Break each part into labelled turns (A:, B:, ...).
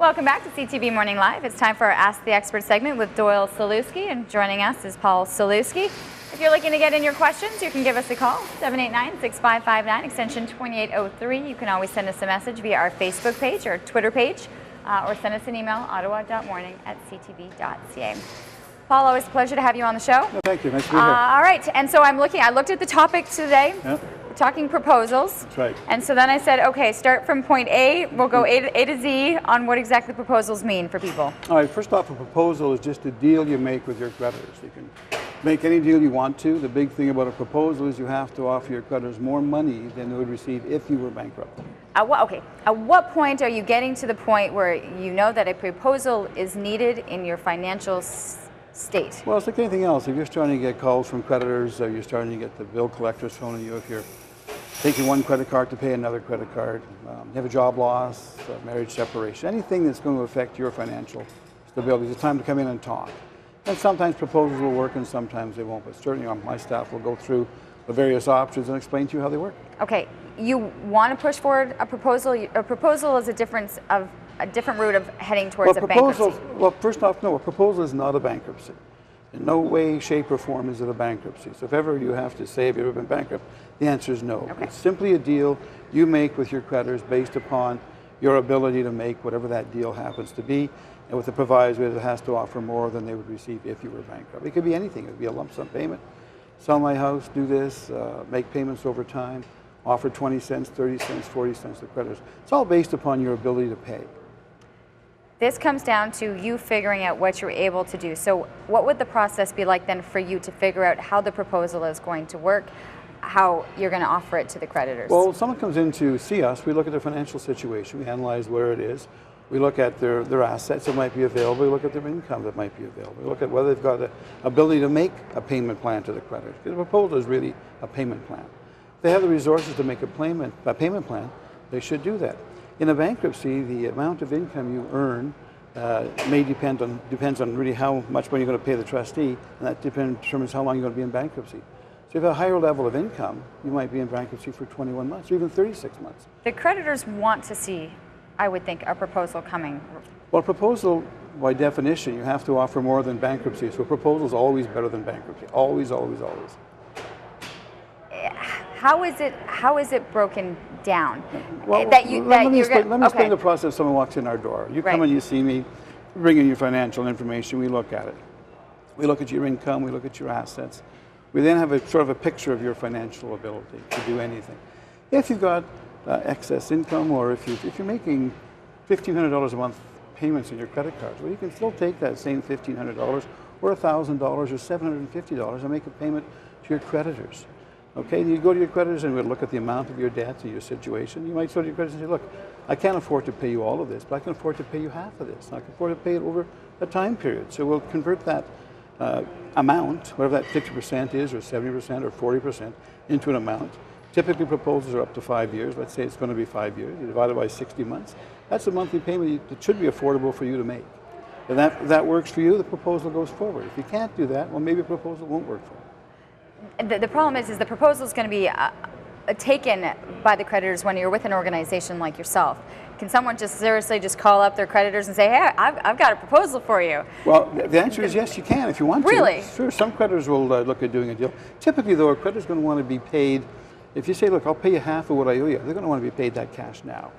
A: Welcome back to CTV Morning Live. It's time for our Ask the Expert segment with Doyle Salewski, and joining us is Paul Salewski. If you're looking to get in your questions, you can give us a call, 789-6559, extension 2803. You can always send us a message via our Facebook page or Twitter page, or send us an email, ottawa.morning@ctv.ca. Paul, always a pleasure to have you on the show.
B: No, thank you. Nice to be here.
A: All right, and so I looked at the topic today.
B: Yep.
A: We're talking proposals.
B: That's right.
A: And so then I said, okay, start from point A. We'll go A to Z on what exactly proposals mean for people.
B: All right, first off, a proposal is just a deal you make with your creditors. You can make any deal you want to. The big thing about a proposal is you have to offer your creditors more money than they would receive if you were bankrupt.
A: At what point are you getting to the point where you know that a proposal is needed in your financial state?
B: Well, it's like anything else. If you're starting to get calls from creditors, or you're starting to get the bill collectors phoning you, if you're taking one credit card to pay another credit card, you have a job loss, marriage separation, anything that's going to affect your financial stability, it's time to come in and talk. And sometimes proposals will work and sometimes they won't, but certainly my staff will go through the various options and explain to you how they work. Okay,
A: you want to push forward a proposal. A proposal is a different route of heading towards a bankruptcy.
B: Well, first off, no, a proposal is not a bankruptcy. In no way, shape, or form is it a bankruptcy. So if ever you have to say, have you ever been bankrupt? The answer is no.
A: Okay.
B: It's simply a deal you make with your creditors based upon your ability to make whatever that deal happens to be, and with the proviso that it has to offer more than they would receive if you were bankrupt. It could be anything. It could be a lump sum payment. Sell my house, do this, make payments over time, offer 20 cents, 30 cents, 40 cents to creditors. It's all based upon your ability to pay.
A: This comes down to you figuring out what you're able to do. So what would the process be like then for you to figure out how the proposal is going to work, how you're going to offer it to the creditors?
B: Well, when someone comes in to see us, we look at their financial situation, we analyze where it is, we look at their assets that might be available, we look at their income that might be available, we look at whether they've got the ability to make a payment plan to the creditors. Because a proposal is really a payment plan. If they have the resources to make a payment plan, they should do that. In a bankruptcy, the amount of income you earn depends on really how much money you're going to pay the trustee, and that determines how long you're going to be in bankruptcy. So if you have a higher level of income, you might be in bankruptcy for 21 months or even 36 months.
A: The creditors want to see, I would think, a proposal coming.
B: Well, a proposal, by definition, you have to offer more than bankruptcy. So a proposal is always better than bankruptcy. Always, always, always.
A: How is it broken down?
B: Well, let me explain the process if someone walks in our door. You come and you see me, bring in your financial information, we look at it. We look at your income, we look at your assets. We then have a sort of a picture of your financial ability to do anything. If you've got excess income, or if you're making $1,500 a month payments on your credit cards, well, you can still take that same $1,500 or $1,000 or $750 and make a payment to your creditors. Okay, you go to your creditors and we'll look at the amount of your debts and your situation. You might go to your creditors and say, look, I can't afford to pay you all of this, but I can afford to pay you half of this. I can afford to pay it over a time period. So we'll convert that amount, whatever that 50% is, or 70% or 40%, into an amount. Typically proposals are up to 5 years. Let's say it's going to be 5 years. You divide it by 60 months. That's a monthly payment that should be affordable for you to make. If that works for you, the proposal goes forward. If you can't do that, well, maybe a proposal won't work for you.
A: The problem is the proposal is going to be taken by the creditors when you're with an organization like yourself. Can someone just seriously just call up their creditors and say, hey, I've got a proposal for you?
B: Well, the answer is yes, you can if you want to.
A: Really?
B: Sure, some creditors will look at doing a deal. Typically, though, a creditor's going to want to be paid, if you say, look, I'll pay you half of what I owe you, they're going to want to be paid that cash now.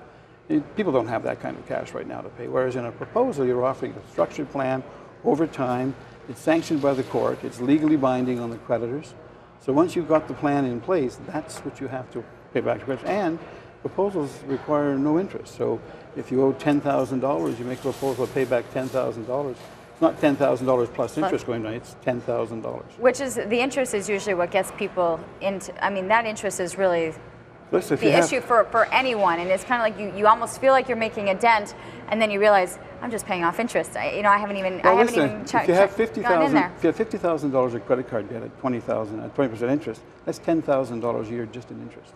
B: People don't have that kind of cash right now to pay, whereas in a proposal, you're offering a structured plan over time. It's sanctioned by the court. It's legally binding on the creditors. So once you've got the plan in place, that's what you have to pay back to creditors. And proposals require no interest. So if you owe $10,000, you make a proposal to pay back $10,000. It's not $10,000 plus interest going down, it's $10,000.
A: Which is, the interest is usually what gets people into, I mean, that interest is really the issue for anyone. And it's kind of like you almost feel like you're making a dent, and then you realize, I'm just paying off interest. I haven't even
B: checked. If you have $50,000 of credit card debt at 20% interest, that's $10,000 a year just in interest.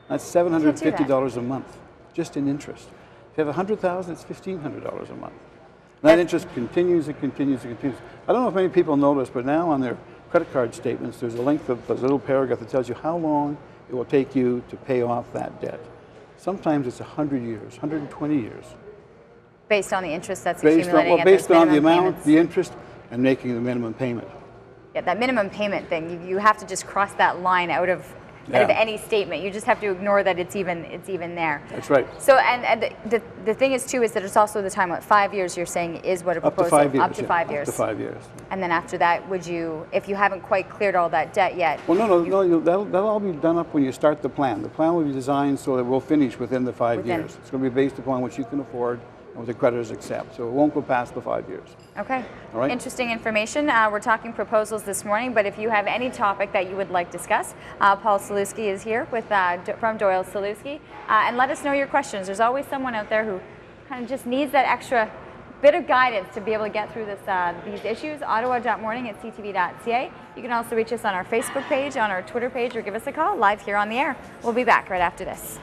B: That's $750 a month just in interest. If you have $100,000, it's $1,500 a month. And that interest continues and continues and continues. I don't know if many people notice, but now on their credit card statements, there's a length of a little paragraph that tells you how long it will take you to pay off that debt. Sometimes it's 100 years, 120 years.
A: Based on the interest that's accumulating.
B: Based on the amount, the interest, and making the minimum payment.
A: Yeah, that minimum payment thing, you have to just cross that line out of any statement. You just have to ignore that it's even there.
B: That's right.
A: So, and the thing is too, is that it's also the time, what, 5 years you're saying is what a proposal?
B: Up to 5 years.
A: Up to 5 years.
B: Up to 5 years.
A: And then after that, would you, if you haven't quite cleared all that debt yet?
B: Well, no, that'll all be done up when you start the plan. The plan will be designed so that we'll finish within the 5 years. It's going to be based upon what you can afford and what the creditors accept. So it won't go past the 5 years.
A: Okay.
B: All right.
A: Interesting information. We're talking proposals this morning, but if you have any topic that you would like to discuss, Paul Salewski is here with from Doyle Salewski, and let us know your questions. There's always someone out there who kind of just needs that extra bit of guidance to be able to get through these issues. Ottawa.morning@ctv.ca. You can also reach us on our Facebook page, on our Twitter page, or give us a call live here on the air. We'll be back right after this.